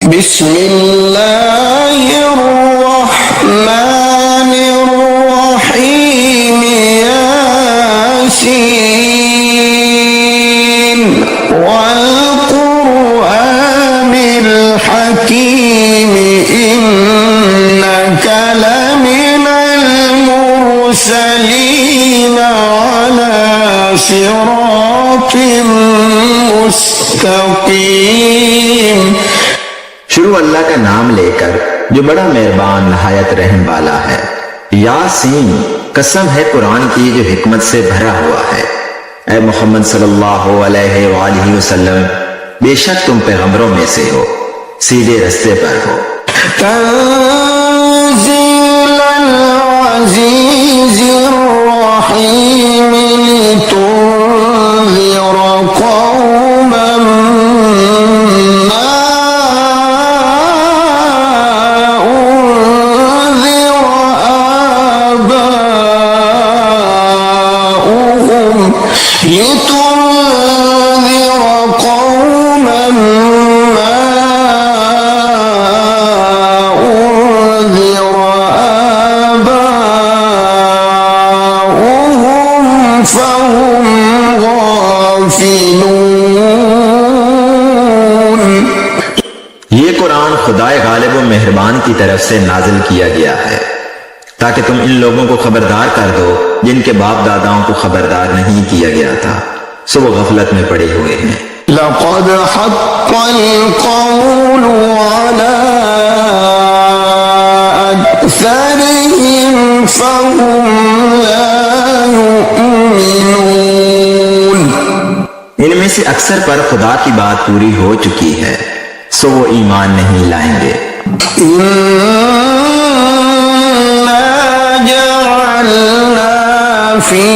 बिस्मिल्लाहिर्रहमानिर्रहीम यासीन वल कुरआनिल हकीम इन्नका लमिनल मुरसलीन अला सिरातिम मुस्तकीम। शुरू अल्लाह का नाम लेकर जो बड़ा मेहरबान नहायत रहम वाला है। यासीन, कसम है कुरान की जो हिकमत से भरा हुआ है। ऐ मोहम्मद सल्लल्लाहु अलैहि वसल्लम, बेशक तुम पैगंबरों में से हो, सीधे रास्ते पर हो। तंज़ीलल अज़ीज़िर रहीम लितुन्ज़िरा कौमन ये कुरान खुदाए गालिब व मेहरबान की तरफ से नाजिल किया गया है ताकि तुम इन लोगों को खबरदार कर दो जिनके बाप दादाओं को खबरदार नहीं किया गया था, सो वो गफलत में पड़े हुए हैं। लक़द हक़्क़ल क़ौलु अला अक्सरिहिम फ़हुम ला युमिनून। इनमें से अक्सर पर खुदा की बात पूरी हो चुकी है, सो वो ईमान नहीं लाएंगे। इन्ना जअलना फी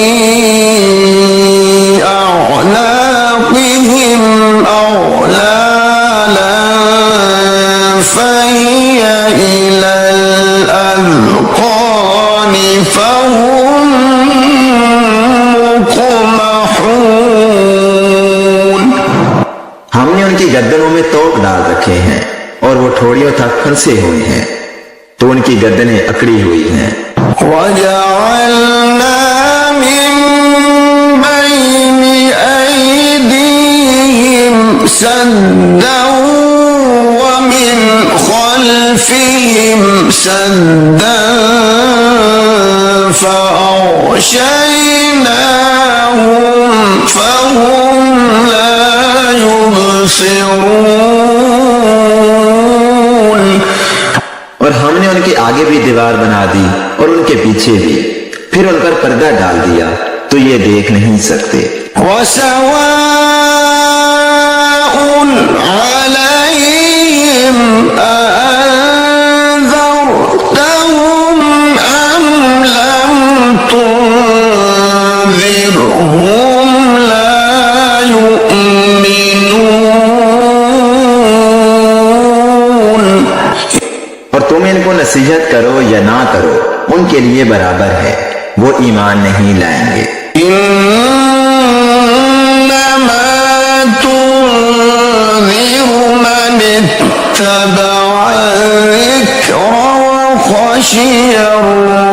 अअनाक़िहिम अग़लालन फ़हिय इलल अज़क़ानि फ़हुम मुक़महून। हमने उनकी गर्दनों में तोप डाल रखे हैं और वो ठोड़ियों तक फंसे हुए हैं, तो उनकी गर्दनें अकड़ी हुई हैं। वजअलना मिन बैनि ऐदीहिम सद्दन व मिन खल्फिहिम सद्दन फ़अग़शयनाहुम फ़हुम ला युबसिरून। और हमने उनके आगे भी दीवार बना दी और उनके पीछे भी, फिर उन पर पर्दा डाल दिया तो ये देख नहीं सकते। वसवाउन अलैहिम अअन्ज़रतहुम अम लम तुन्ज़िरहुम ला युमिनून। और तुम इनको नसीहत करो या ना करो, उनके लिए बराबर है, वो ईमान नहीं लाएंगे। इन्नमा तुन्ज़िरु मन इत्तबअ ज़िक्र व ख़शियर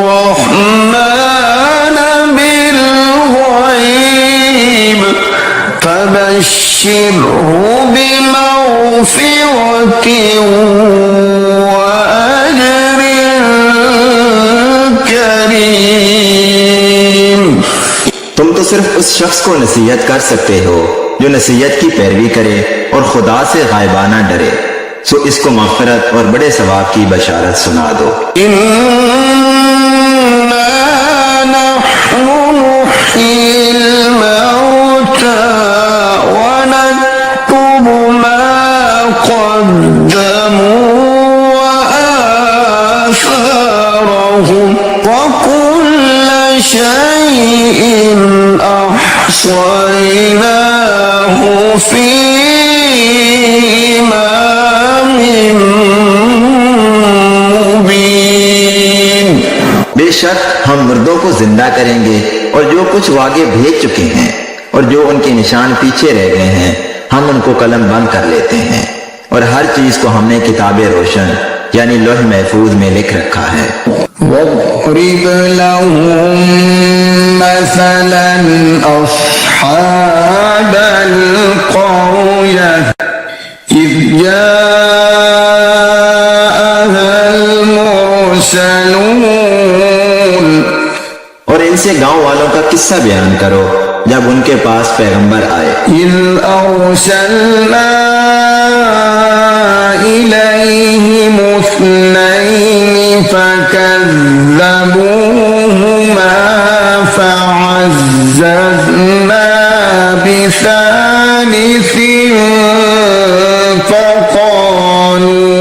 रहमान बिल-ग़ैब फबश्शिरहु बिमग़फ़िरतिन व अज्रिन करीम। तुम तो सिर्फ उस शख्स को नसीहत कर सकते हो जो नसीहत की पैरवी करे और खुदा से गायबाना डरे, सो इसको मग़फ़िरत और बड़े सवाब की बशारत सुना दो। इन्ना नहनु नुह्यिल मौता व नक्तुबु मा क़द्दमू व आसारहुम व कुल्ल शैइन अहसयनाहु फी इमामिन मुबीन। बेशक हम मुर्दों को जिंदा करेंगे और जो कुछ वो आगे भेज चुके हैं और जो उनके निशान पीछे रह गए हैं, हम उनको कलम बंद कर लेते हैं और हर चीज को हमने किताबे रोशन यानी लौह महफूज में लिख रखा है। واضرب لهم مثلا أصحاب القرية إذ جاءها المرسلون। और इनसे गांव वालों का किस्सा बयान करो जब उनके पास पैगंबर आए। إذ أرسلنا إليهم اثنين فكذبوهما فعززنا بثالث فقالوا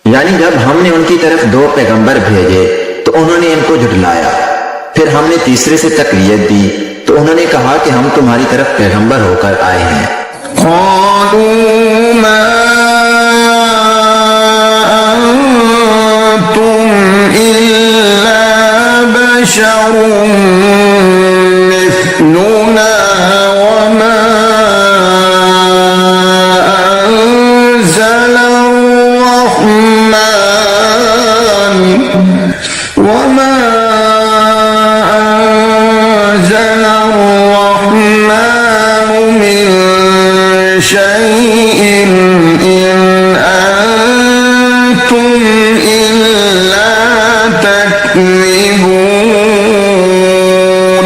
यानी जब हमने उनकी तरफ दो पैगंबर भेजे तो उन्होंने इनको झुठलाया। फिर हमने तीसरे से तकलीफ दी तो उन्होंने कहा कि हम तुम्हारी तरफ पैगंबर होकर आए हैं। قالوا ما أنتم إلا بشر مثلنا وما أنزل الرحمن من شيء إن أنتم إلا تكذبون।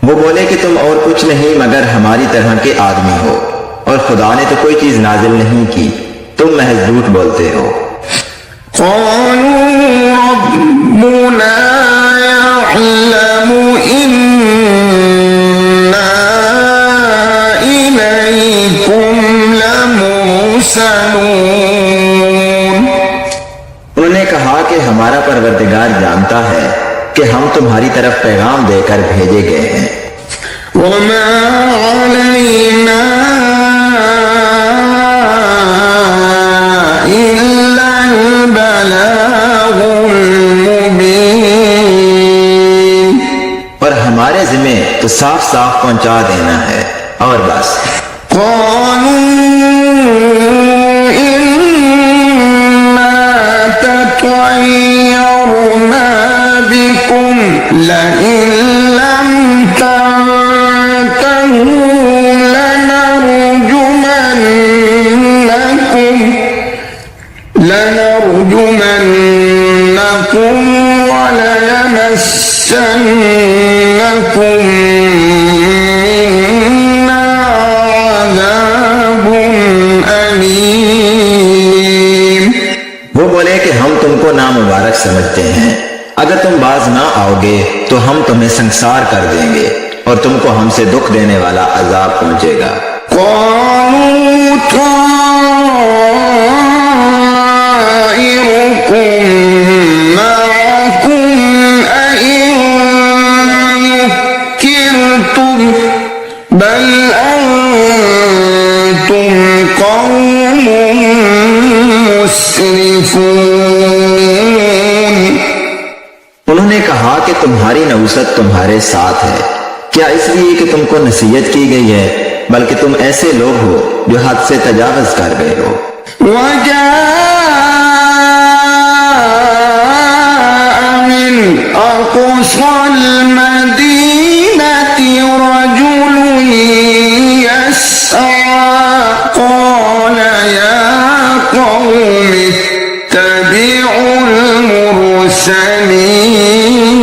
वो बोले कि तुम और कुछ नहीं मगर हमारी तरह के आदमी हो और खुदा ने तो कोई चीज नाजिल नहीं की, तुम महज झूठ बोलते हो। قالوا ربنا يعلم إنا إليكم لمرسلون। उन्होंने कहा कि हमारा परवरदिगार जानता है कि हम तुम्हारी तरफ पैगाम देकर भेजे गए हैं। وما علينا إلا البلاغ المبين। और हमारे जिम्मे तो साफ साफ पहुंचा देना है और बस। قالوا إنا تطيرنا بكم لئن لم تنتهوا لنرجمنكم وليمسنكم منا عذاب أليم। वो बोले कि हम तुमको नामुबारक समझते हैं, अगर तुम बाज ना आओगे तो हम तुम्हें संसार कर देंगे और तुमको हमसे दुख देने वाला अजाब पहुंचेगा। طائركم معكم أئن ذكرتم بل أنتم قوم مسرفون। उन्होंने कहा कि तुम्हारी नौसत तुम्हारे साथ है, क्या इसलिए कि तुमको नसीहत की गई है, बल्कि तुम ऐसे लोग हो जो हद से तजावज कर गए हो। من أقصى المدينة رجل يسعى قال يا قوم اتبعوا المرسلين।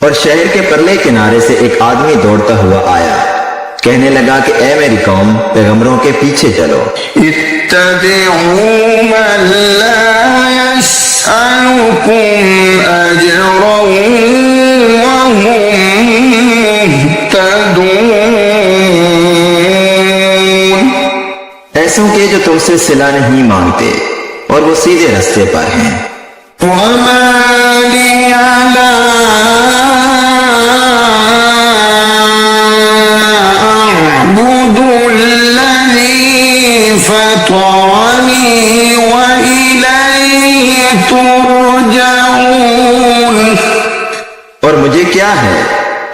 और शहर के परले किनारे से एक आदमी दौड़ता हुआ आया, कहने लगा कि ए मेरी कौम, पैगंबरों के पीछे चलो। इत्तबिऊ मन ला यसअलुकुम अजरा वहुम मुहतदून। ऐसों के जो तुमसे सिला नहीं मांगते और वो सीधे रास्ते पर हैं। वमा लिया ला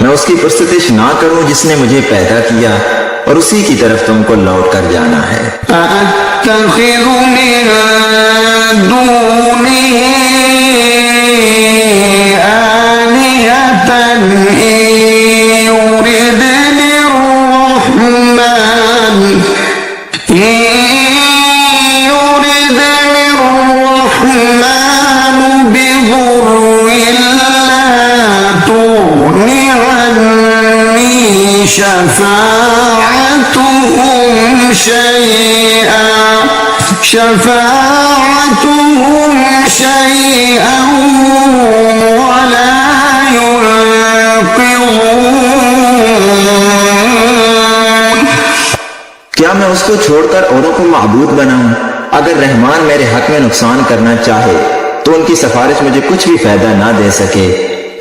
मैं उसकी प्रस्तुतिश ना करूं जिसने मुझे पैदा किया और उसी की तरफ तुमको लौट कर जाना है। أأتخذ من دونه آلهة إن يردني الرحمن بضر لا تغن عني شفاعتهم شيئا ولا ينقذون। क्या मैं उसको छोड़कर औरों को माबूद बनाऊं? अगर रहमान मेरे हक में नुकसान करना चाहे तो उनकी सिफारिश मुझे कुछ भी फायदा ना दे सके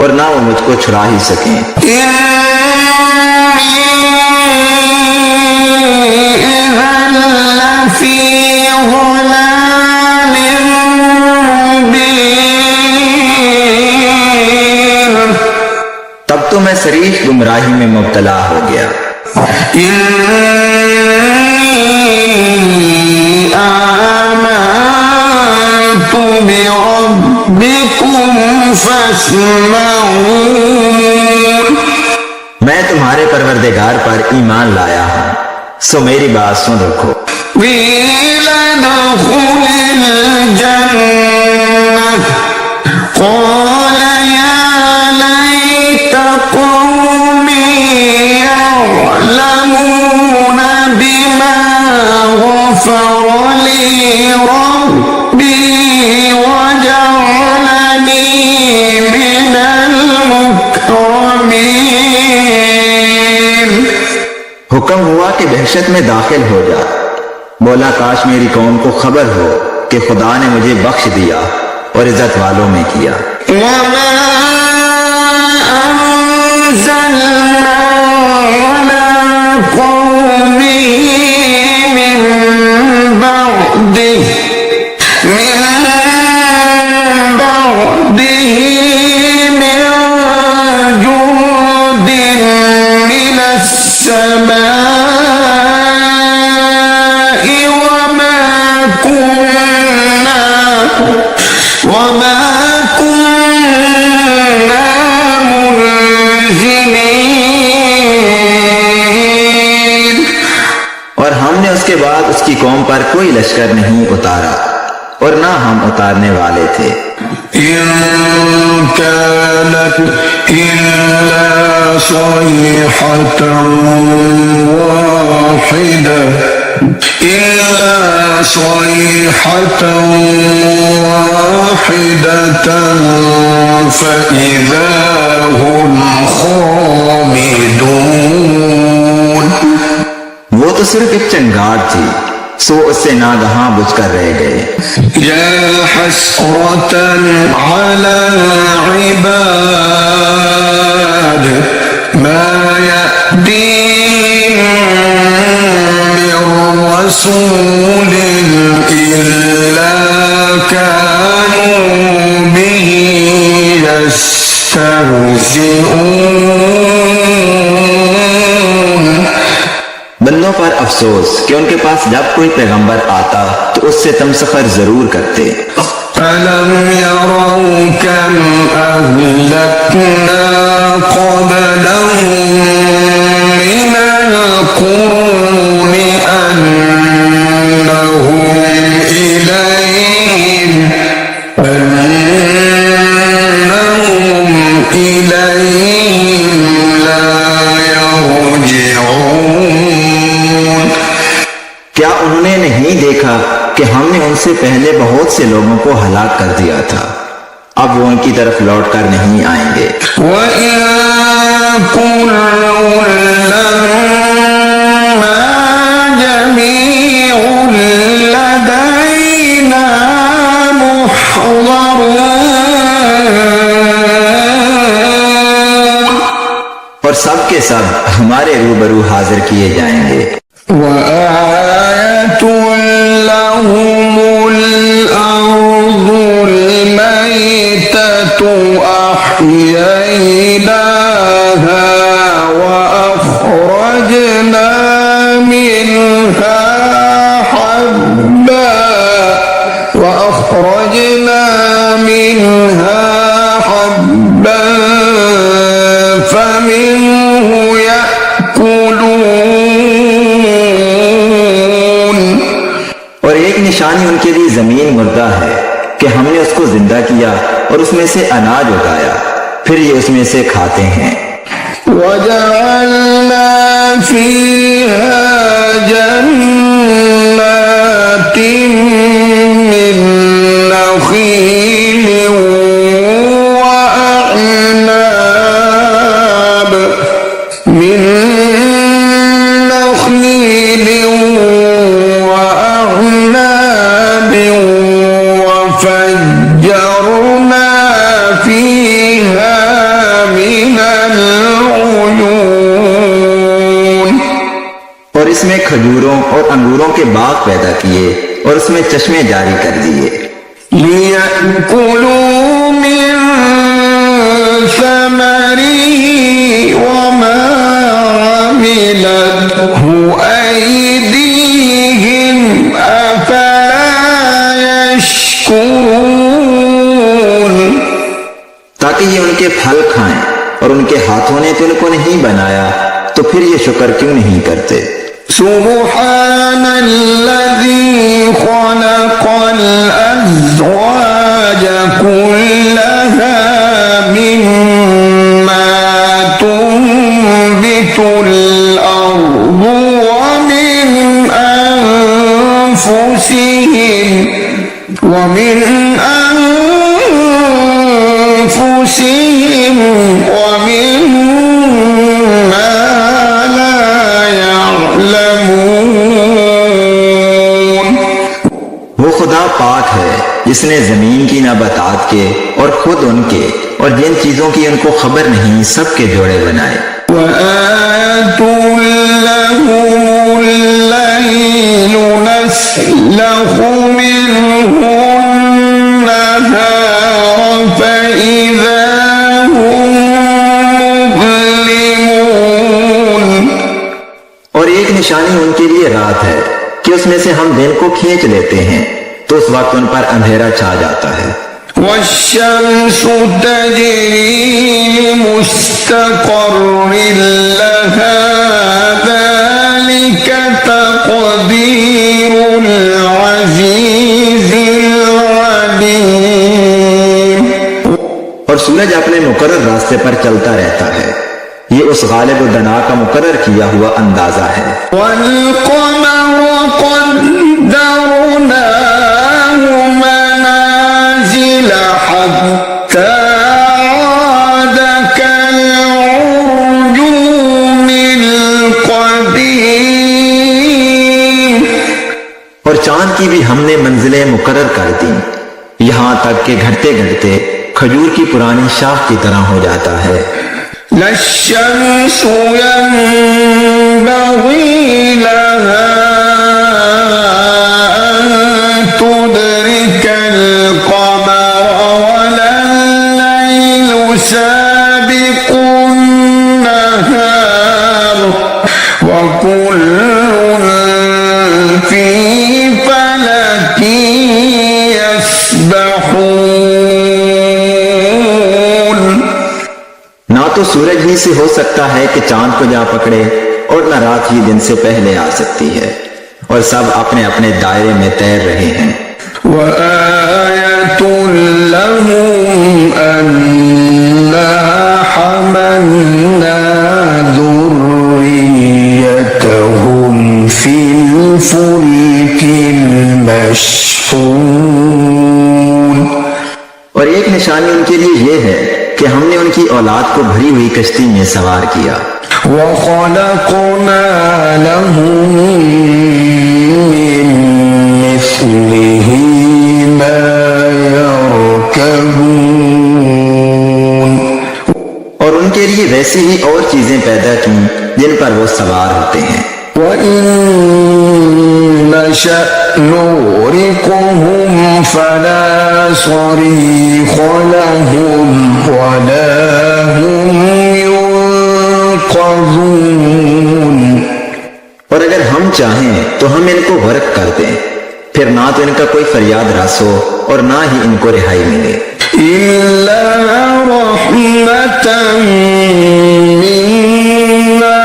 और ना वो मुझको छुड़ा ही सके। तब तो मैं सरीह गुमराही में मुब्तला हो गया। मैं तुम्हारे परवरदिगार पर ईमान लाया हूँ, सो मेरी बात सुन रखो। हुक्म हुआ कि दहशत में दाखिल हो जा। बोला काश मेरी कौम को खबर हो कि खुदा ने मुझे बख्श दिया और इज्जत वालों में किया। और हमने उसके बाद उसकी कौम पर कोई लश्कर नहीं उतारा और ना हम उतारने वाले थे। इन कानत इल्ला सयहतन वाहिदतन फइज़ा हुम खामिदून। वो तो सिर्फ एक चंगार थी, सो उससे नागहां बुझकर रह गए। या हसरतन अला इबाद मा यअतीहिम मिर रसूलिन इल्ला कानू बिही यस्तहज़िऊन। बंदों पर अफसोस कि उनके पास जब कोई पैगंबर आता तो उससे तमसखर जरूर करते। अलम यरौ कम अहलकना क़ब्लहुम मिनल क़ुरूनि अन्नहुम इलैहिम ला यरजिऊन। क्या उन्होंने नहीं देखा कि हमने उनसे पहले बहुत से लोगों को हलाक कर दिया था, अब वो उनकी तरफ लौट कर नहीं आएंगे। और सब के सब हमारे रूबरू हाजिर किए जाएंगे। أحييناها يأكلون और एक निशानी उनके लिए जमीन मुर्दा है कि हमने उसको जिंदा किया और उसमें से अनाज उगाया, फिर ये उसमें से खाते हैं। وجعلنا فيها جنات من نخيل وأعناب وفجرنا فيها من العيون और इसमें खजूरों और अंगूरों के बाग पैदा किए और उसमें चश्मे जारी कर दिए। ليأكلوا من ثمره وما عملته أيديهم أفلا يشكرون ताकि ये उनके फल खाएं, और उनके हाथों ने तो इनको नहीं बनाया, तो फिर ये शुक्र क्यों नहीं करते। سبحان الذي خلق الأزواج كلها مما تنبت الأرض ومن أنفسهم ومما لا يعلمون वो खुदा पाक है जिसने जमीन की नबातात के और खुद उनके और जिन चीजों की उनको खबर नहीं सबके जोड़े बनाए। وآية لهم الليل نسلخ منه النهار فإذا هم مظلمون और एक निशानी उनके लिए रात है कि उसमें से हम दिन को खींच लेते हैं, तो उस वक्त उन पर अंधेरा छा जाता है। والشمس تجري لمستقر لها ذلك تقدير العزيز العليم और सूरज अपने मुकर्रर रास्ते पर चलता रहता है, ये उस गालिब दना का मुकर्रर किया हुआ अंदाजा है। والقمر قدرناه منازل حتى عاد كالعرجون القديم और चांद की भी हमने मंजिलें मुकर्रर कर दी, यहाँ तक कि घटते घटते खजूर की पुरानी शाख की तरह हो जाता है। لا الشمس ينبغي لها أن تدرك القمر ولا الليل سابق النهار وكل في فلك يسبحون ना तो सूरज ही से हो सकता है कि चांद को जा पकड़े, और न रात ही दिन से पहले आ सकती है, और सब अपने अपने दायरे में तैर रहे हैं। وآية لهم أنا حملنا ذريتهم في الفلك المشحون और एक निशानी उनके लिए यह है कि हमने उनकी औलाद को भरी हुई कश्ती में सवार किया। وخلقنا لهم من مثله ما يركبون और उनके लिए वैसी ही और चीजें पैदा की जिन पर वो सवार होते हैं। وإن نشأ نغرقهم فلا صريخ لهم ولا هم ينقذون और अगर हम चाहें तो हम इनको गर्क कर दें, फिर ना तो इनका कोई फरियाद रस हो और ना ही इनको रिहाई मिले। إلا رحمة منا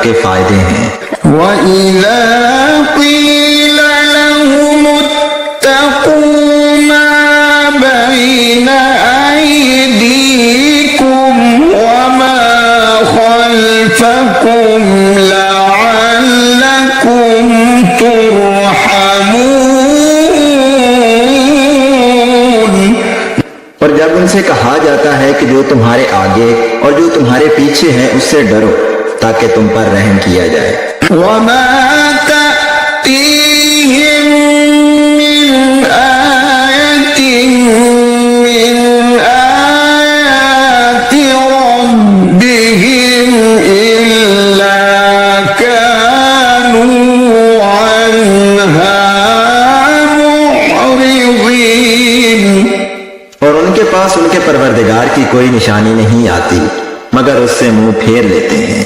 के फायदे हैं। وإذا قيل لهم اتقوا ما بين أيديكم وما خلفكم لعلكم ترحمون। और जब उनसे कहा जाता है कि जो तुम्हारे आगे और जो तुम्हारे पीछे है उससे डरो ताकि तुम पर रहम किया जाए। وما تأتيهم من آية من آيات ربهم إلا كانوا عنها معرضين। और उनके पास उनके परवरदिगार की कोई निशानी नहीं आती मगर उससे मुंह फेर लेते हैं।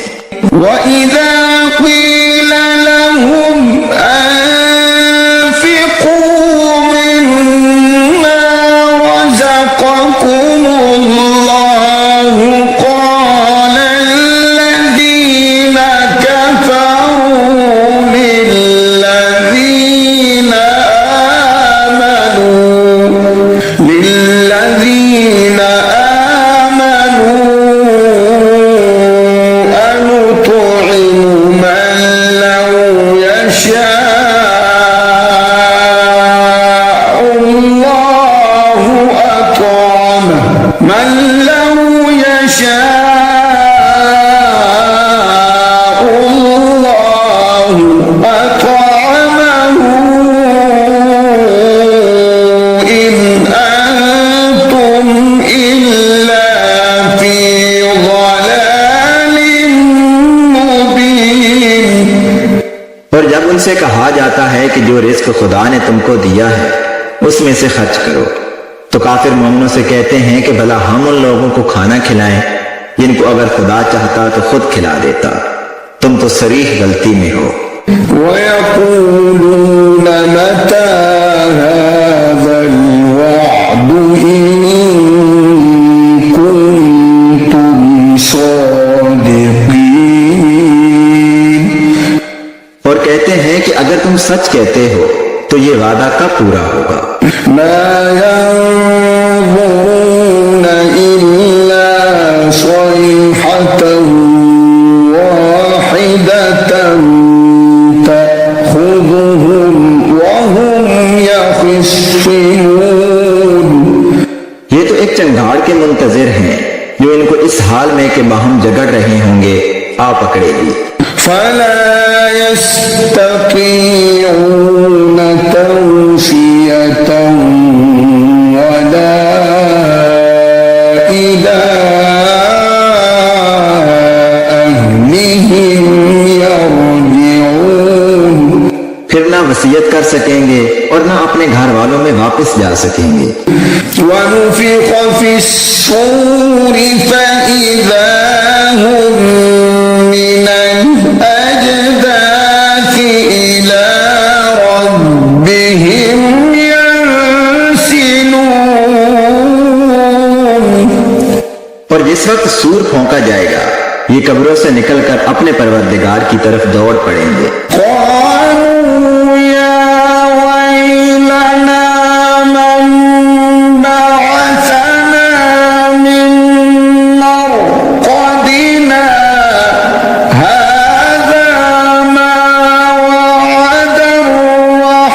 وإذا قيل لهم أنفقوا مما رزقكم الله قال الذين كفروا للذين آمنوا أنطعم من لو يشاء الله أطعمه إن أنتم إلا في ضلال مبين। और जब उनसे कहा जाता है कि जो रिस्क खुदा ने तुमको दिया है उसमें से खर्च करो तो काफिर मोमिनों से कहते हैं कि भला हम उन लोगों को खाना खिलाएं जिनको अगर खुदा चाहता तो खुद खिला देता, तुम तो सरीह गलती में हो। ويقولون متى هذا الوعد إن كنتم صادقين। और कहते हैं कि अगर तुम सच कहते हो तो ये वादा कब पूरा होगा। ما ينظرون إلا صيحة واحدة تأخذهم وهم يخصمون। ये तो एक चंगाड़ के मुंतजिर हैं जो इनको इस हाल में कि बाहम झगड़ रहे होंगे आ पकड़ेगी। فلا يستطيعون توصية ولا إلى أهلهم يرجعون। फिर ना वसीयत कर सकेंगे और ना अपने घर वालों में वापस जा सकेंगे। ونفخ في الصور فإذا هم من الأجداث إلى ربهم ينسلون। और जिस वक्त सूर फौंका जाएगा ये कब्रों से निकलकर अपने परवरदिगार की तरफ दौड़ पड़ेंगे। قالوا يا ويلنا من بعثنا من مرقدنا هذا ما وعد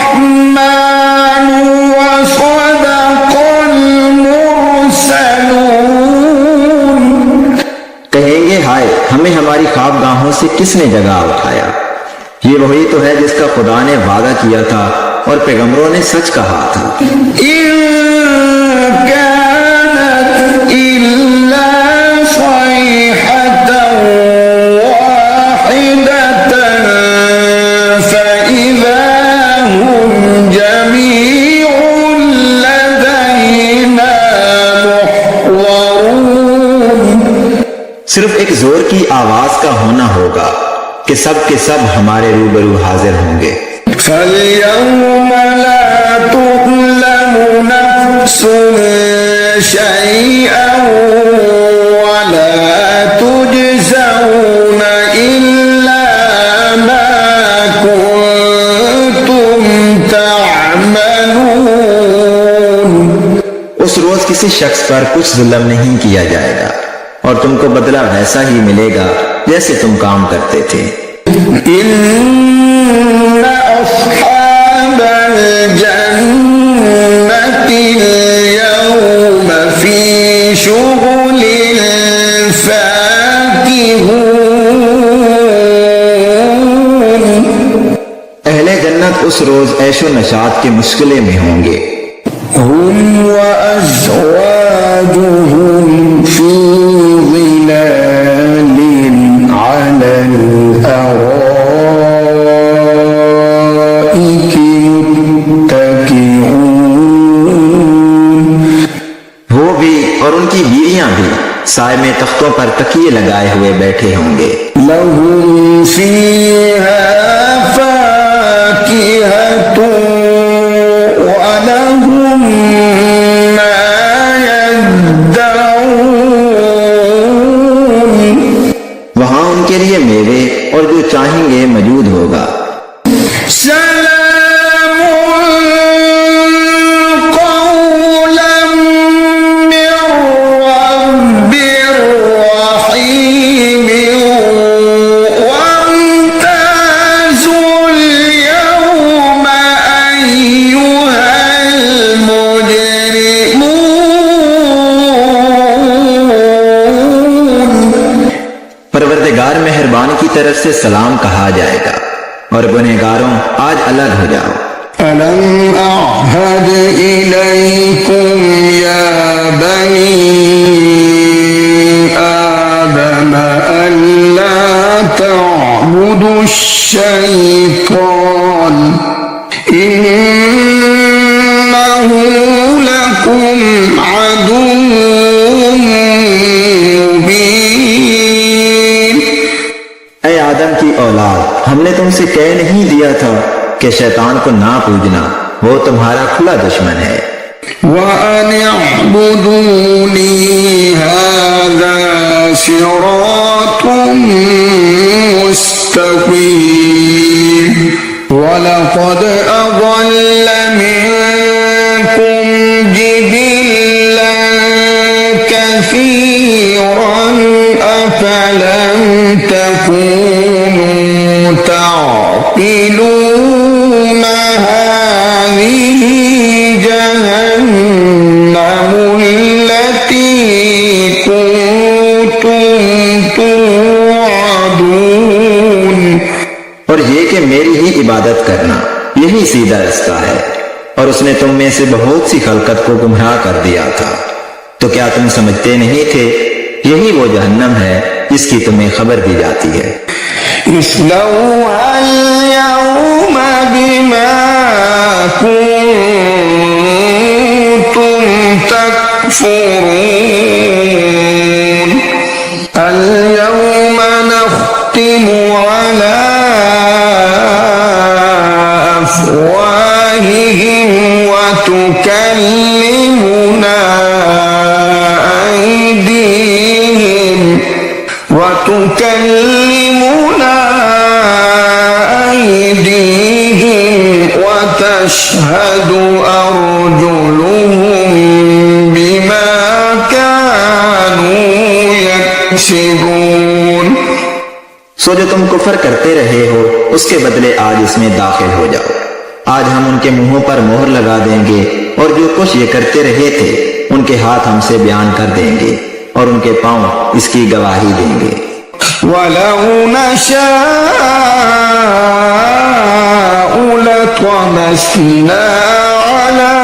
الرحمن وصدق المرسلون। कहेंगे हाय हमें हमारी ख्वाबगाहों से किसने जगा उठाया। ये वही तो है जिसका खुदा ने वादा किया था और पैगंबरों ने सच कहा था। إن كانت إلا صيحة واحدة فإذا هم جميع لدينا محضرون। सिर्फ एक जोर की आवाज का होना होगा कि सब के सब हमारे रूबरू हाजिर होंगे। فاليوم لا تظلم نفس شيئا ولا تجزون إلا किसी शख्स पर कुछ जुल्म नहीं किया जाएगा और तुमको बदला वैसा ही मिलेगा जैसे तुम काम करते थे। इन्ना अस्हाबल जन्नति यौम फी शुगुलिन फाकिहून। अहले जन्नत उस रोज ऐशो नशात के मुश्किले में होंगे। हुम व अज़वाजुहुम फी ज़िलालिन अलल अराइकि मुत्तकिऊन। वो भी और उनकी बीवियां भी साए में तख्तों पर तकिए लगाए हुए बैठे होंगे। लहुम फीहा फाकिहतुन व लहुम मा यद्दऊन। वहां उनके लिए मेवे और जो चाहेंगे मौजूद होगा। परवरदिगार मेहरबान की तरफ से सलाम कहा जाएगा और गुनहगारों आज अलग हो जाओ। अलम अअहद इलैकुम या बनी आदम अल्ला तअबुदु शैतान इन्नहु लकुम अदुव्वुम मुबीन। ऐ आदम की औलाद, हमने तुमसे कह नहीं दिया था कि शैतान को ना पूजना, वो तुम्हारा खुला दुश्मन है। वअन अअबुदूनी हाज़ा सिरातुम मुस्तक़ीम। वलक़द अज़ल्ल मिनकुम जिबिल्लन कसीरन अफ़लम तकूनू ताक़िलून। हाज़िही जहन्नमुल्लती कुन्तुम तुअदून। और ये कि मेरी ही इबादत करना, यही सीधा रास्ता है। और उसने तुम में से बहुत सी खलकत को गुमराह कर दिया था। तो क्या तुम समझते नहीं थे? यही वो जहन्नम है जिसकी तुम्हें खबर दी जाती है। इस्लौहा अल-यौम बिमा कुन्तुम तकफुरून। अल-यौम नख्तिमु अला अफ़वाहिहिम व तुकल्लिमुना أيديهم وتشهد أرجلهم بما كانوا يكسبون। सो जो तुम कुफर करते रहे हो उसके बदले आज इसमें दाखिल हो जाओ। आज हम उनके मुंहों पर मोहर लगा देंगे और जो कुछ ये करते रहे थे उनके हाथ हमसे बयान कर देंगे और उनके पांव इसकी गवाही देंगे। वलौ नशाअ लतमस्ना अला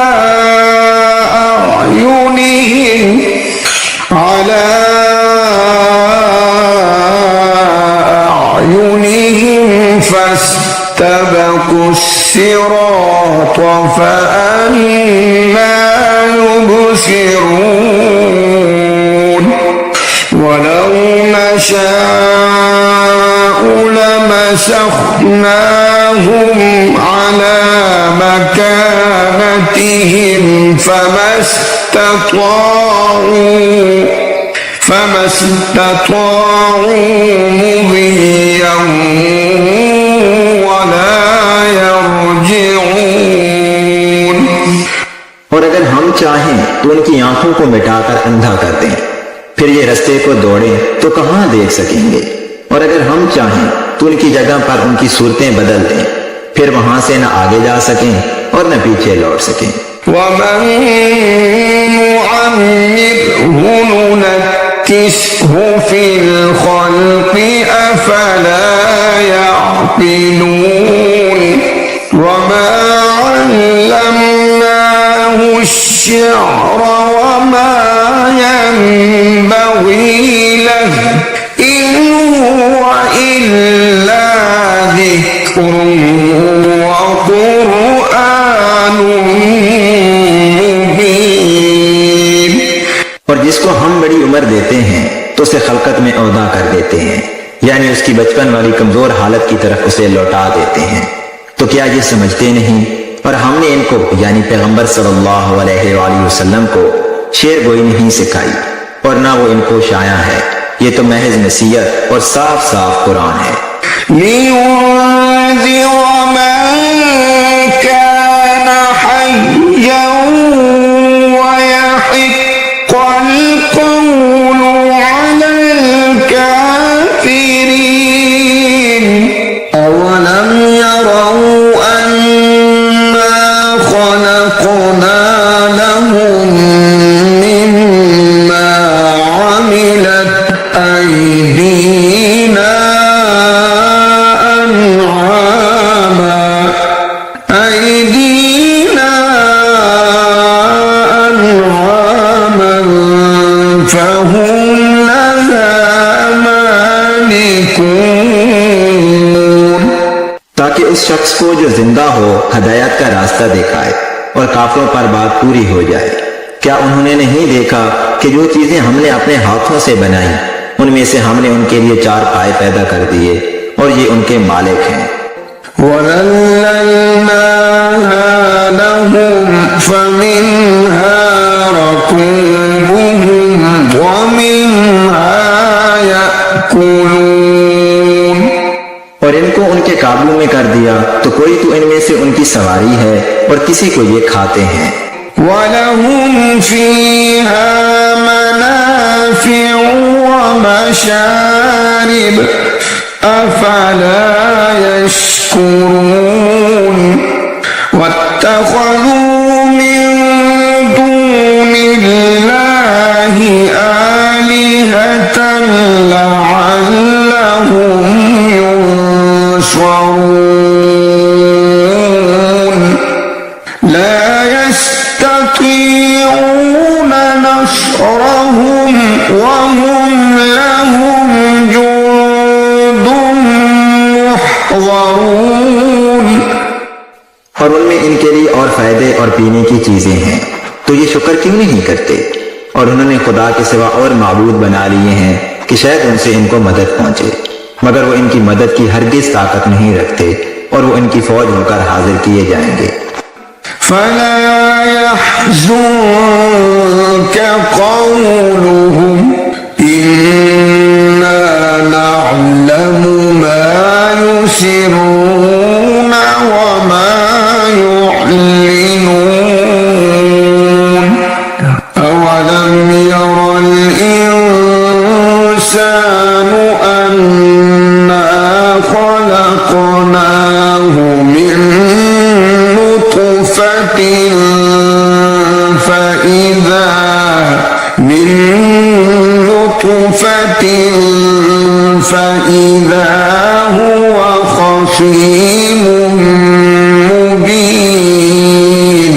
अयुनिहिम फस्तबकु الصراط فأنى يبصرون। ولو نشاء لمسخناهم على مكانتهم فما استطاعوا مضيا ولا يرجعون। और अगर हम चाहें तो कि उनकी आंखों को मिटाकर अंधा कर दें, फिर ये रास्ते को दौड़ें तो कहां देख सकेंगे। और अगर हम चाहें तो उनकी जगह पर उनकी सूरतें बदल दें, फिर वहां से न आगे जा सकें और न पीछे लौट सकें। ومن نعمره ننكسه في الخلق أفلا يعقلون وما علمناه الشعر وما ينبغي له إن هو إلا ذكر وقرآن مبين। और जिसको हम बड़ी उम्र देते हैं तो उसे खलकत में औदा कर देते हैं, यानी उसकी बचपन वाली कमजोर हालत की तरफ उसे लौटा देते हैं। तो क्या ये समझते नहीं? और हमने इनको यानी पैगंबर सल्लल्लाहु अलैहि वसल्लम को शेर गोई नहीं सिखाई और ना वो इनको शाया है। ये तो महज नसीहत और साफ साफ कुरान है। लियुंज़िर मन कान हय्या वयहिक़्क़ल क़ौलु अलल काफ़िरीन अवलम यरौ अन्ना खलक़ना लहुम मिम्मा अमिलत أيدينا أنعاما فهم لها مالكون। ताकि उस शख्स को जो जिंदा हो हदायत का रास्ता दिखाए और काफिरों पर बात पूरी हो जाए। क्या उन्होंने नहीं देखा कि जो चीजें हमने अपने हाथों से बनाई उनमें से हमने उनके लिए 4 पाए पैदा कर दिए और ये उनके मालिक हैं। وَذَلَّلْنَاهَا لَهُمْ فَمِنْهَا رَكُوبُهُمْ وَمِنْهَا يَأْكُلُونَ और इनको उनके काबू में कर दिया तो कोई तो इनमें से उनकी सवारी है और किसी को ये खाते हैं। وَلَهُمْ فِيهَا مَنَافِعُ وَمَشَارِبُ أَفَلَا يَشْكُرُونَ وَاتَّخَذُوا مِن دُونِ اللَّهِ آلِهَةً لَعَلَّهُمْ يُنصَرُونَ لا يستطيعون نصرهم وهم لهم جند محضرون। और उनमें इनके लिए और फायदे और पीने की चीजें हैं, तो ये शुक्र क्यों नहीं करते? और उन्होंने खुदा के सिवा और माबूद बना लिए हैं कि शायद उनसे इनको मदद पहुंचे, मगर वो इनकी मदद की हरगिज ताकत नहीं रखते और वो इनकी फौज होकर हाजिर किए जाएंगे। فلا يحزنك قولهم إنا نعلم ما يسرون وما يعلنون أولم ير الإنسان أنا خلقناه من نطفة فإذا هو خصيم مبين।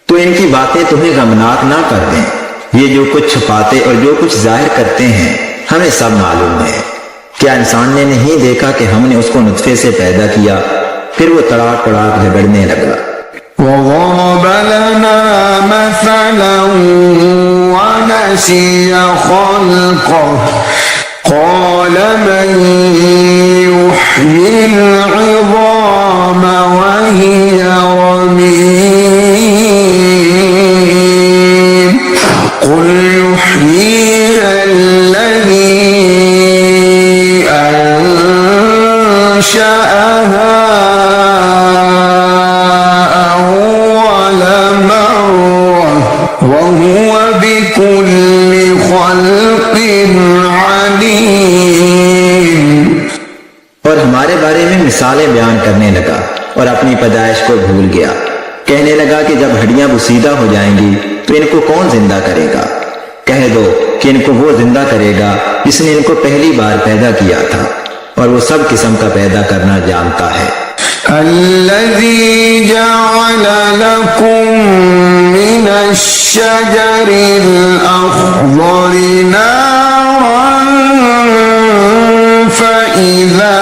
तो इनकी बातें तुम्हें गमनाक ना कर दें। ये जो कुछ छुपाते और जो कुछ जाहिर करते हैं हमें सब मालूम है। क्या इंसान ने नहीं देखा कि हमने उसको नुत्फे से पैदा किया, फिर वो तड़ाक तड़ाक झगड़ने लगा। وضرب لنا مثلا ونسي خلقه قال من يحيي العظام وهي رميم قل يحييها الذي أنشأها أول مرة وهو मिसालें बयान करने लगा और अपनी पैदाइश को भूल गया। कहने लगा कि जब हड्डियां बुसीदा हो जाएंगी तो इनको कौन जिंदा करेगा? कह दो कि इनको वो जिंदा करेगा जिसने इनको पहली बार पैदा किया था, और वो सब किस्म का पैदा करना जानता है। الذي جعل لكم من الشجر الأخضر نارا فإذا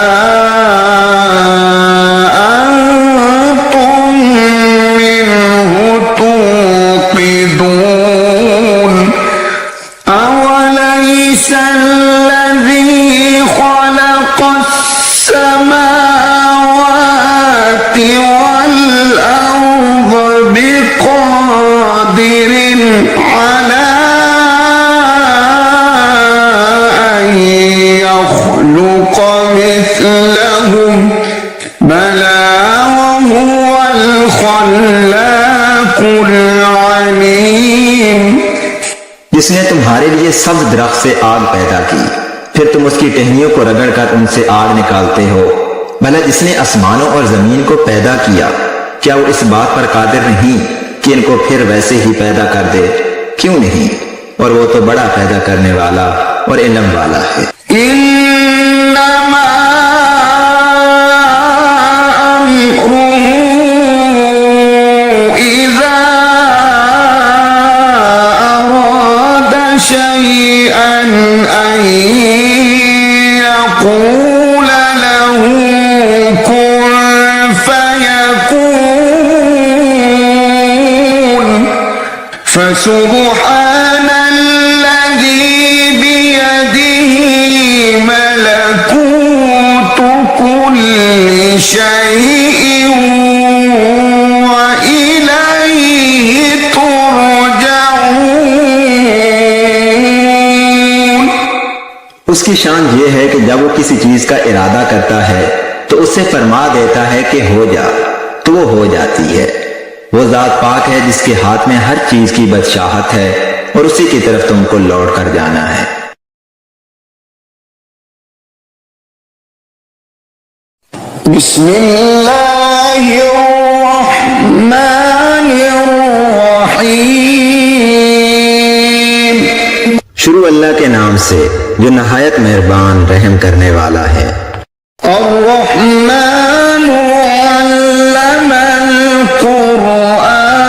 أنتم منه توقدون أوليس الذي خلق السماوات والأرض بقادر على أن يخلق مثلهم بلى وهو الخلاق العليم। जिसने तुम्हारे लिए सब्ज दरख्त से आग पैदा की, फिर तुम उसकी टहनियों को रगड़कर उनसे आग निकालते हो। भला जिसने आसमानों और जमीन को पैदा किया, क्या वो इस बात पर कादिर नहीं कि इनको फिर वैसे ही पैदा कर दे? क्यों नहीं? और वो तो बड़ा पैदा करने वाला और इल्म वाला है। इन्नमा अम्रुहु इज़ा अरादा शैअन अन यक़ूल लहू कुन फयकून फसुब्हान الذي بيده ملكوت كل شيء وإليه ترجعون। उसकी शान ये है कि जब वो किसी चीज का इरादा करता है तो उससे फरमा देता है कि हो जा, तो वो हो जाती है। वो जात पाक है जिसके हाथ में हर चीज की बादशाहत है और उसी की तरफ तुमको लौट कर जाना है। बिस्मिल्लाहिर्रहमानिर्रहीम। शुरू अल्लाह के नाम से जो नहायत मेहरबान रहम करने वाला है। अर्रहमानु अल्लमल कुरआन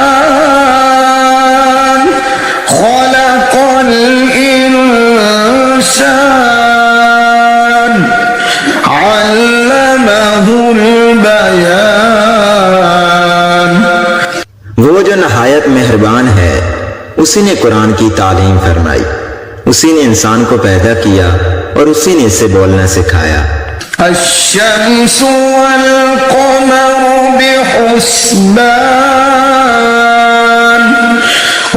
खलक़ल इंसान अल्लमहुल बयान। वो जो नहायत मेहरबान है, उसी ने कुरान की तालीम फरमाई, उसी ने इंसान को पैदा किया और उसी ने इससे बोलना सिखाया। الشمس والقمر بحسبان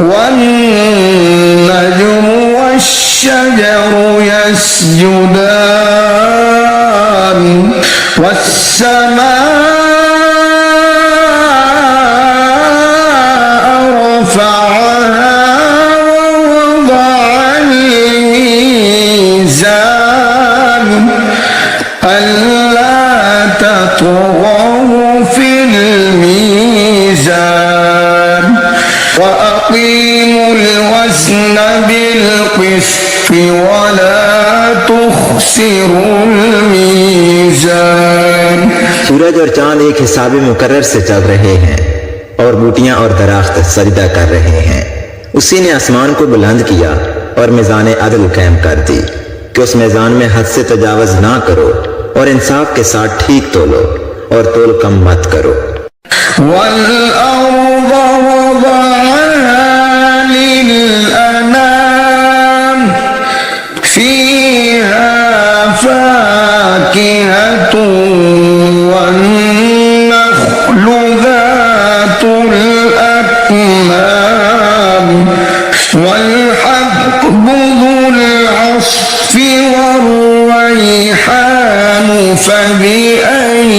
والنجم والشجر يسجدان والسماء رفعها ووضع الميزان ألا تطغوا في الميزان وأقيموا الوزن بالقسط ولا تخسروا الميزان। सूरज और चांद एक हिसाब मुकर्रर से चल रहे हैं और बूटियां और दरख्त सजदा कर रहे हैं। उसी ने आसमान को बुलंद किया और मिजान अदल कायम कर दी कि उस मिजान में हद से तजावज ना करो और इंसाफ के साथ ठीक तोलो और तोल कम मत करो। والأرض وضعها للأنام فيها فاكهة والنخل ذات الأكمام والحب ذو العصف والريحان فبأي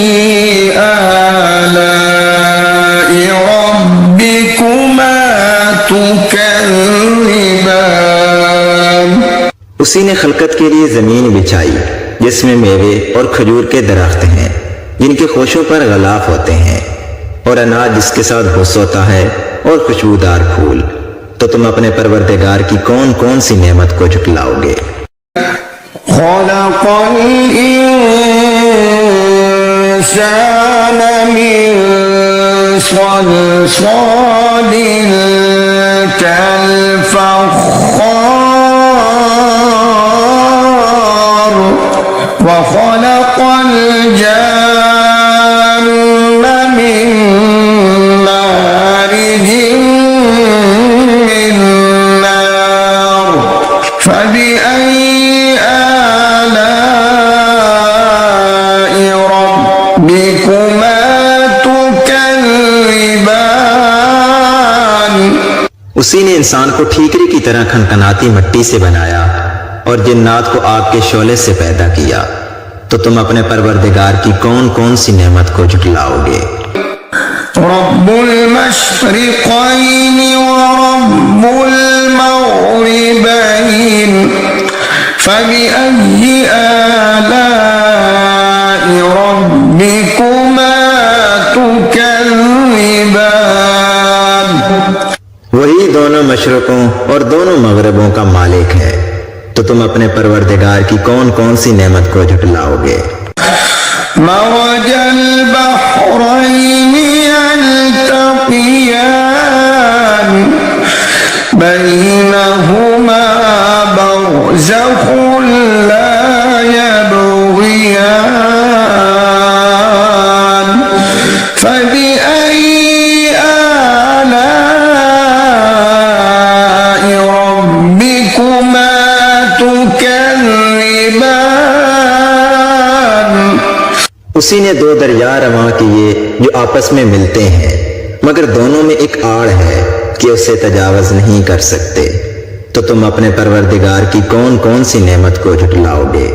آلاء ربكما تكذبان। उसी ने खलकत के लिए जमीन बिछाई जिसमें मेवे और खजूर के दरख्त हैं, जिनके खोशों पर गलाफ होते हैं, और अनाज जिसके साथ घुस होता है, और खुशबूदार फूल, तो तुम अपने परवरदिगार की कौन कौन सी नेमत को झुटलाओगे। खलक़ल इंसान मिन सलसालिन कल-फ़ख़्ख़ार व खलक़ल जन्न मिन मारिजिन मिन नार फ़बिअय्यि आलाइ रब्बिकुमा तुकज़्ज़िबान। उसी ने इंसान को ठीकरी की तरह खनखनाती मिट्टी से बनाया और जिन्नात को आग के शोले से पैदा किया, तो तुम अपने परवरदिगार की कौन कौन सी नेमत को झुटलाओगे। रब्बुल मशरिक़ैनि व रब्बुल मग़रिबैन फ़बिअय्यि आलाइ रब्बिकुमा तुकज़्ज़िबान। वही दोनों मशरकों और दोनों मगरबों का मालिक है, तो तुम अपने परवरदिगार की कौन कौन सी नेमत को झुटलाओगे। मरजल बहरैनि यल्तक़ियान बैनहुमा बरज़ख़ुन ला यबग़ियान फ़बिअय्यि आलाइ रब्बिकुमा तुकज़्ज़िबान। उसी ने दो दरिया रवां किए जो आपस में मिलते हैं, मगर दोनों में एक आड़ है कि उसे तजावज नहीं कर सकते, तो तुम अपने परवरदिगार की कौन कौन सी नेमत को झुटलाओगे।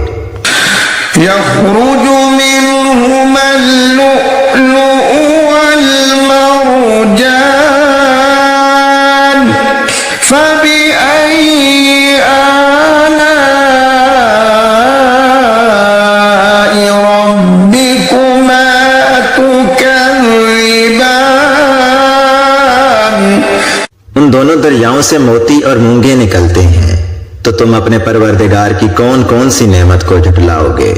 यख़्रुजु मिन्हुमल लुअ्लुअु वल मरजान फ़बिअय्यि आलाइ रब्बिकुमा तुकज़्ज़िबान। उन दोनों दरियाओं से मोती और मूंगे निकलते हैं, तो तुम अपने परवरदिगार की कौन कौन सी नेमत को झुटलाओगे।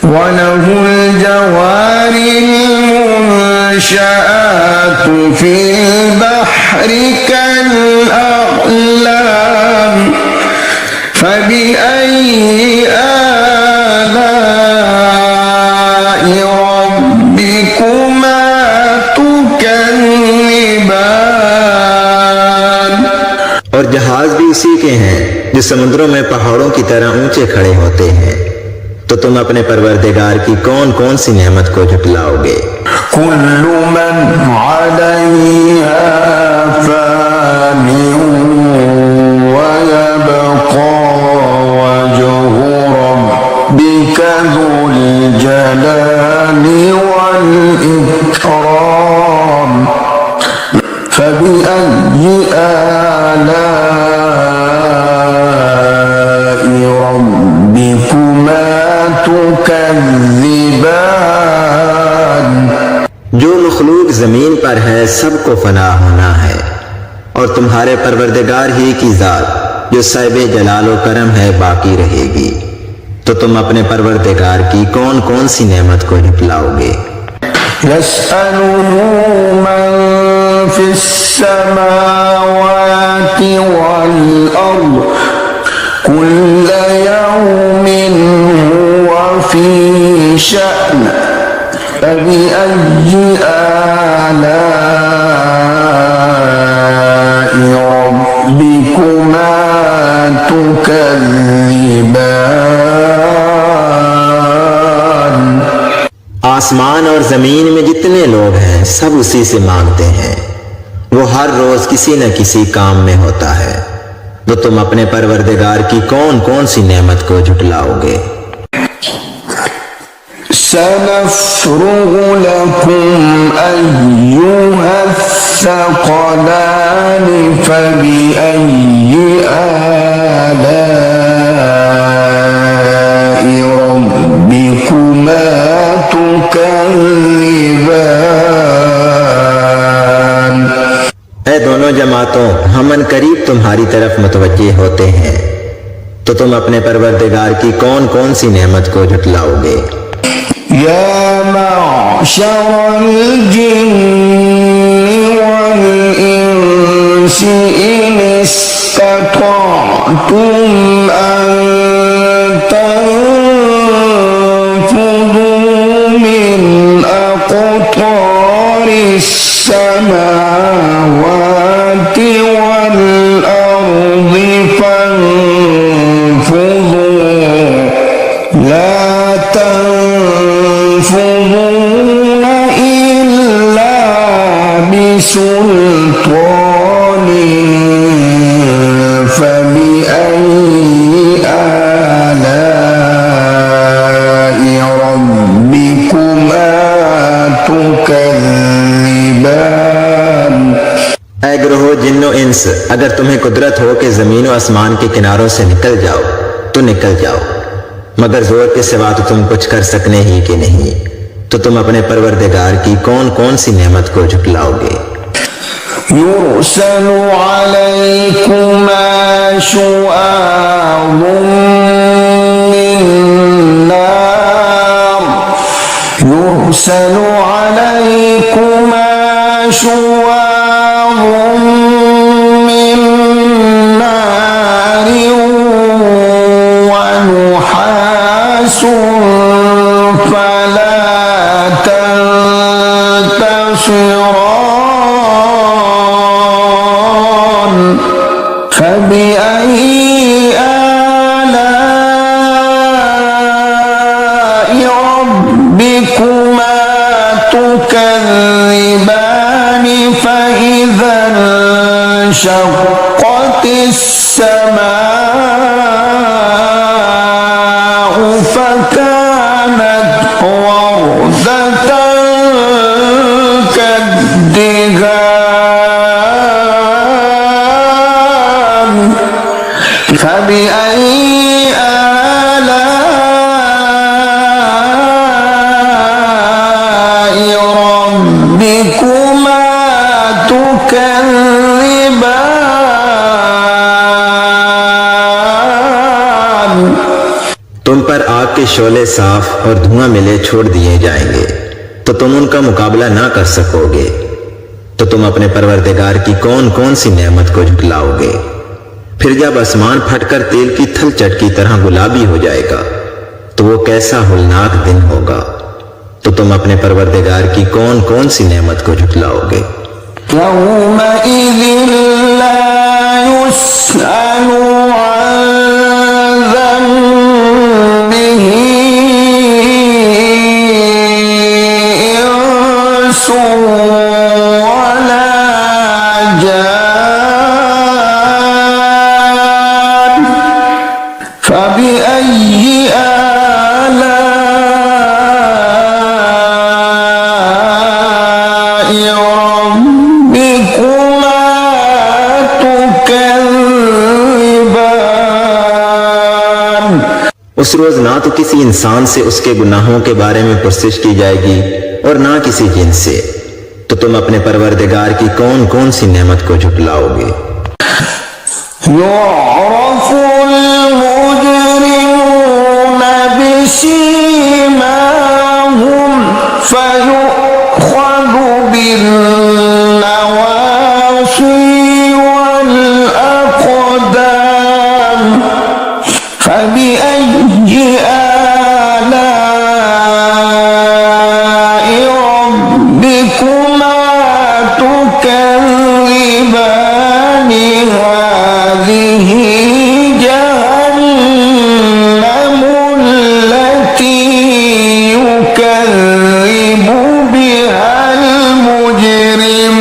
वलहुल जवारिल मुनशआतु फिल बहरि कल-अअलाम फ़बिअय्यि आलाइ रब्बिकुमा तुकज़्ज़िबान। और जहाज भी उसी के हैं जो समुद्रों में पहाड़ों की तरह ऊंचे खड़े होते हैं, तो तुम अपने परवरदिगार की कौन कौन सी नेमत को झुटलाओगे। कुल्लु मन अलैहा फ़ानिन व यबक़ा वजहु रब्बिका ज़ुल जलाली वल इकराम फ़बिअय्यि आलाइ रब्बिकुमा तुकज़्ज़िबान। जो मखलूक जमीन पर है सबको फना होना है, और तुम्हारे परवरदिगार ही की जात जो साहिब जलाल व करम है बाकी रहेगी, तो तुम अपने परवरदिगार की कौन कौन सी नेमत को झुटलाओगे। यस्अलुहु मन फिस्समावाति वल अर्द कुल्ल यौमिन हुवा फी शअन फ़बिअय्यि आलाइ रब्बिकुमा तुकज़्ज़िबान। आसमान और जमीन में जितने लोग हैं सब उसी से मांगते हैं, वो हर रोज किसी न किसी काम में होता है, तो तुम अपने परवरदिगार की कौन कौन सी नेमत को झुटलाओगे। सनफ़्रुगु लकुम अय्युहस्सक़लानि फ़बिअय्यि आलाइ रब्बिकुमा तुकज़्ज़िबान। تكذبان ऐ दोनों जमातों, हम करीब तुम्हारी तरफ मुतवज्जे होते हैं, तो तुम अपने परवरदिगार की कौन कौन सी नेमत को झुटलाओगे। يا معشر الجن والإنس إن استطعتم أن تنفذوا من أقطار السماوات والأرض فانفذوا لا تنفذون إلا بسلطان فبأي آلاء ربكما تكذبان ऐ ग्रहो जिन्नो इंस, अगर तुम्हें कुदरत हो कि जमीन और आसमान के किनारों से निकल जाओ तो निकल जाओ, मगर जोर के सिवा तो तुम कुछ कर सकने ही कि नहीं, तो तुम अपने परवरदिगार की कौन कौन सी नेमत को झुटलाओगे। يرسل عليكما شواظ من نار يرسل عليكما شواظ من نار ونحاس فلا تنتصران فبأي آلاء ربكما تكذبان فإذا انشقت السماء فكانت وردة كالدهان فبأي آلاء ربكما تكذبان तुम पर आग के शोले साफ और धुआं मिले छोड़ दिए जाएंगे, तो तुम उनका मुकाबला ना कर सकोगे, तो तुम अपने परवरदिगार की कौन कौन सी नेमत को झुटलाओगे। फिर जब आसमान फटकर तेल की थलचट की तरह गुलाबी हो जाएगा, तो वो कैसा होलनाक दिन होगा, तो तुम अपने परवरदिगार की कौन कौन सी नेमत को झुटलाओगे। يومئذ لا يسأل عن ذنبه إنس ولا جان فبأي آلاء ربكما تكذبان उस रोज ना तो किसी इंसान से उसके गुनाहों के बारे में पुरसिश की जाएगी और ना किसी जिन से, तो तुम अपने परवरदिगार की कौन कौन सी नेमत को झुटलाओगे। يعرف المجرمون بسيماهم فيؤخذ بالنواصي والأقدام فبأي آلاء ربكما تكذبان هذه جهنم التي يكذب بها المجرمون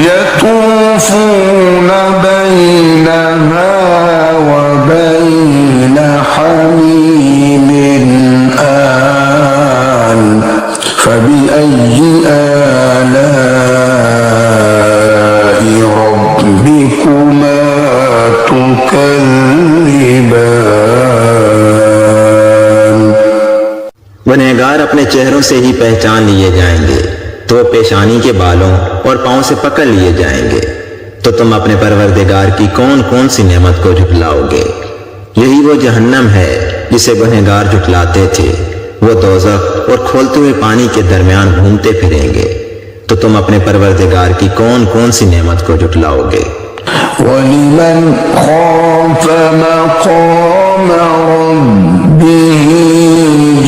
يطوفون بينها وبين حميم آن فبأي آلاء गुनहगार अपने चेहरों से ही पहचान लिए जाएंगे, तो पेशानी के बालों और पांव से पकड़ लिए जाएंगे। तो तुम अपने परवरदिगार की कौन कौन सी नेमत को झुटलाओगे? यही वो जहन्नम है जिसे गुनहगार झुटलाते थे। वो दोज़ख और खोलते हुए पानी के दरमियान घूमते फिरेंगे। तो तुम अपने परवरदिगार की कौन कौन सी नेमत को झुटलाओगे? वलिमन खौफ मक़ाम रब्बिही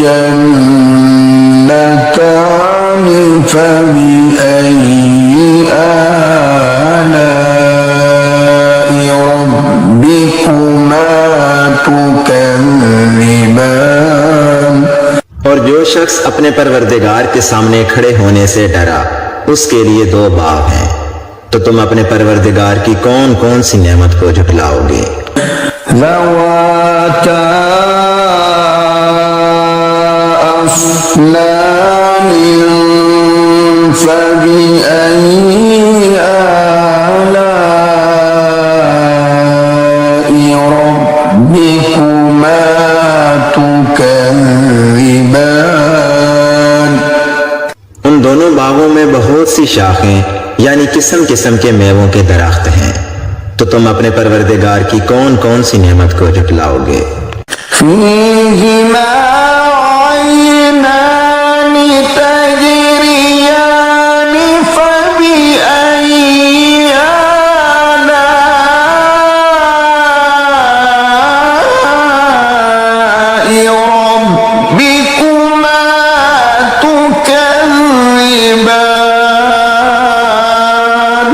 जन्नतान फबिअय्यि आलाइ रब्बिकुमा तुकज़्ज़िबान। और जो शख्स अपने परवरदिगार के सामने खड़े होने से डरा, उसके लिए दो बाग हैं। तो तुम अपने परवरदिगार की कौन कौन सी नेमत को झुटलाओगे? ज़वाता अफ़नानिन फ़बिअय्यि आलाइ रब्बिकुमा तुकज़्ज़िबान। उन दोनों बागों में बहुत सी शाखें यानी किस्म किस्म के मेवों के दरख्त हैं। तो तुम अपने परवरदिगार की कौन कौन सी नेमत को झुटलाओगे? फ़ीहिमा ऐनानि तजरियानि फ़बिअय्यि आलाइ रब्बिकुमा तुकज़्ज़िबान।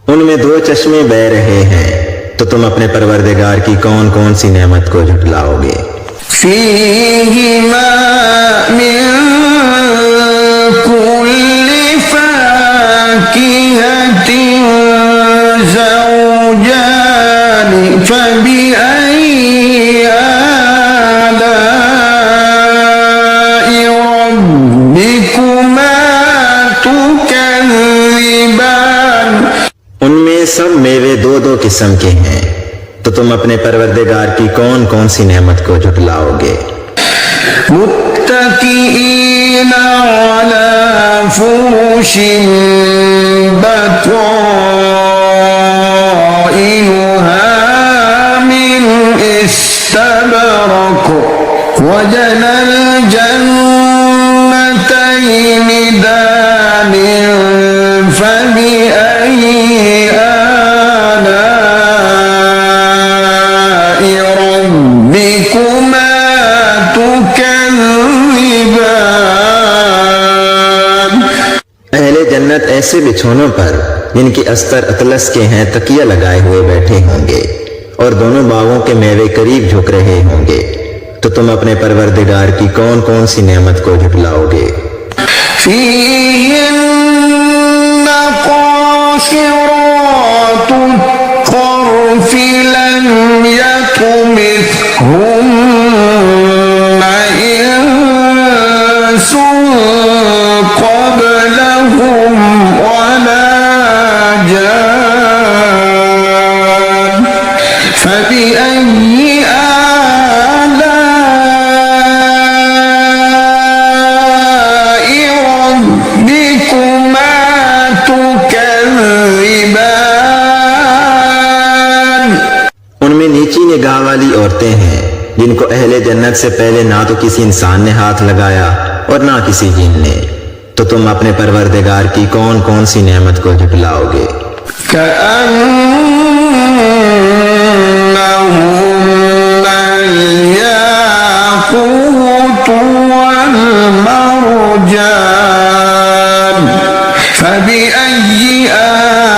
उनमें दो चश्मे बह रहे हैं। तो तुम अपने परवरदिगार की कौन कौन सी नेमत को झुटलाओगे? फ़ीहिमा मिन कुल्लि फ़ाकिहतिन ज़ौजानि फ़बिअय्यि आलाइ रब्बिकुमा तुकज़्ज़िबान। उनमें सब मेवे दो दो किस्म के हैं। तो तुम अपने परवरदिगार की कौन कौन सी नेमत को झुटलाओगे? मुत्तकीईना अला फुरुशिन बताइनुहा मिन इस्तबरक वजनल जन्नतैनि दान फबिअय्यि आलाइ रब्बिकुमा तुकज़्ज़िबान। अहले जन्नत ऐसे बिछोनों पर जिनके अस्तर अतलस के हैं तकिया लगाए हुए बैठे होंगे और दोनों बागों के मेवे करीब झुक रहे होंगे। तो तुम अपने परवरदिगार की कौन कौन सी नेमत को झुटलाओगे? فيهن قاصرات الطرف لم يطمثهن إنس قبلهم ولا جان فبأي آلاء ربكما تكذبان। उनमें नीची निगाह वाली औरतें हैं जिनको अहले जन्नत से पहले ना तो किसी इंसान ने हाथ लगाया और ना किसी जिन ने। तो तुम अपने परवरदिगार की कौन कौन सी नेमत को झुटलाओगे? كأنهن الياقوت والمرجان فبأي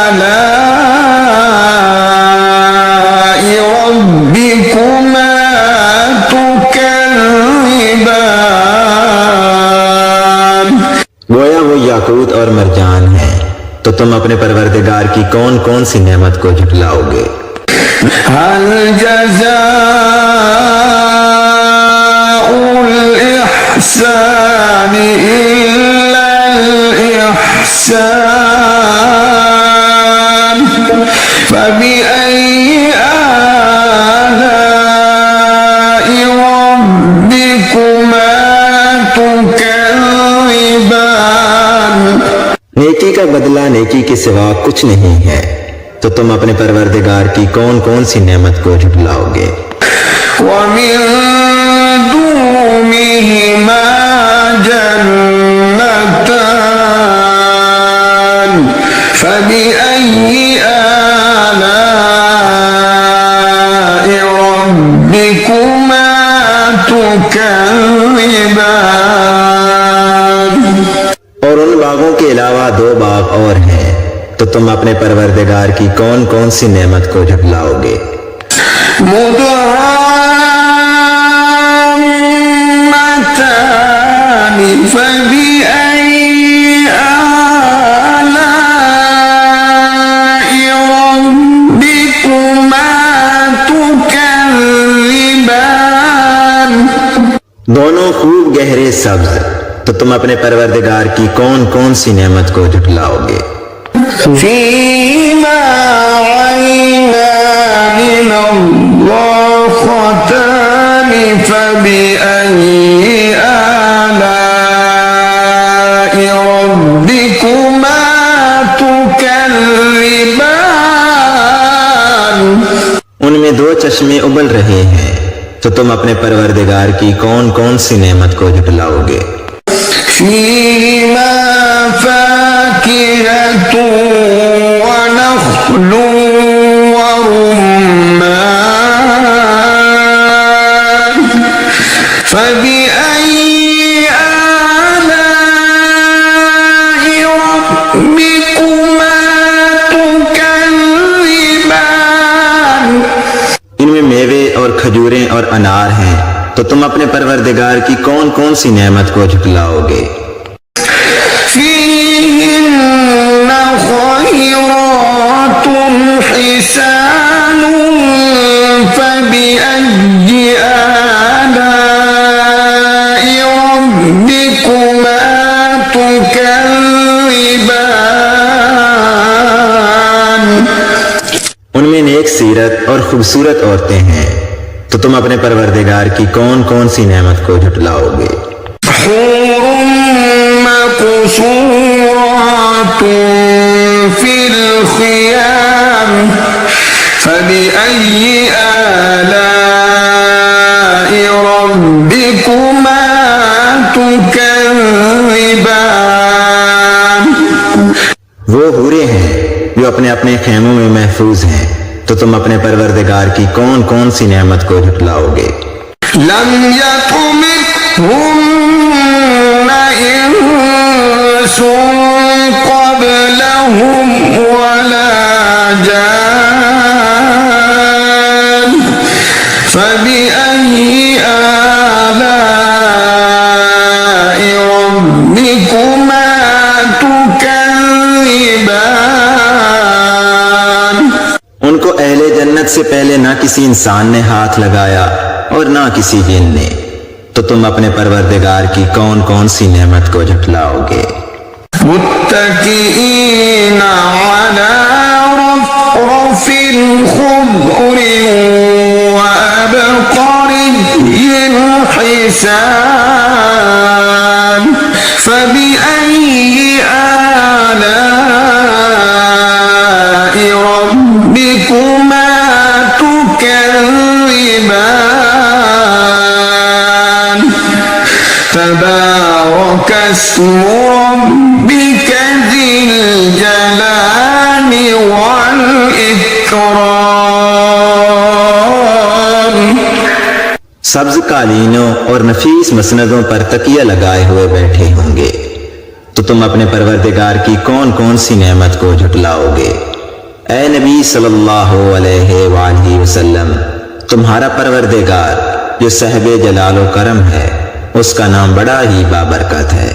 آلاء ربكما تكذبان। गोया वो याकूत और मरजान है। तो तुम अपने परवरदिगार की कौन कौन सी नेमत को झुटलाओगे? هل جزاء الإحسان إلا الإحسان فبأي آلاء ربكما नेकी का बदला नेकी के सिवा कुछ नहीं है, तो तुम अपने परवरदिगार की कौन कौन सी नेमत को झुटलाओगे। ومن دونهما جنتان فبأي آلاء ربكما تكذبان। और उन बागों के अलावा 2 बाग और हैं, तो तुम अपने परवरदिगार की कौन कौन सी नेमत को झुटलाओगे। مدهامتان فبأي آلاء ربكما تكذبان। दोनों खूब गहरे सब्ज, तो तुम अपने परवरदिगार की कौन कौन सी नेमत को झुटलाओगे। فيما عينان نضاختان فبأي آلاء ربكما تكذبان। उनमें 2 चश्मे उबल रहे हैं, तो तुम अपने परवरदिगार की कौन कौन सी नेमत को झुटलाओगे। فيهما فاكهة ونخل ورمان فبأي آلاء ربكما تكذبان। इनमें मेवे और खजूरें और अनार हैं, तो तुम अपने परवरदिगार की कौन कौन सी नेमत को झुटलाओगे। فيهن خيرات حسان فبأي آلاء ربكما تكذبان। उनमें नेक सीरत और खूबसूरत औरतें हैं, तो तुम अपने परवरदिगार की कौन कौन सी नेमत को झुटलाओगे। مقصورات في الخيام فبأي آلاء ربكما تكذبان। वो हूरें हैं जो अपने अपने खेमों में महफूज हैं, तो तुम अपने परवरदिगार की कौन कौन सी नेमत को झुटलाओगे। لم يطمثهن إنس قبلهم ولا جان فبأي آلاء ربكما تكذبان। उनको अहले जन्नत से पहले ना किसी इंसान ने हाथ लगाया और ना किसी जिन ने, तो तुम अपने परवरदिगार की कौन कौन सी नेमत को झुटलाओगे। मुत्तकीन अला रफ़रफ़ ख़ुद्र व अबक़री हिसान फबिअय्यि आलाइ रब्बिकुमा तुकज़्ज़िबान तबारक अस्मु रब्बिक ज़िल जलाली वल इकराम। सब्ज कालीनों और नफीस मसनदों पर तकिया लगाए हुए बैठे होंगे, तो तुम अपने परवरदिगार की कौन कौन सी नेमत को झुटलाओगे। ऐ नबी सल्लल्लाहु अलैहि वसल्लम, तुम्हारा परवरदिगार जो साहिब जलाल व करम है, उसका नाम बड़ा ही बाबरकत है।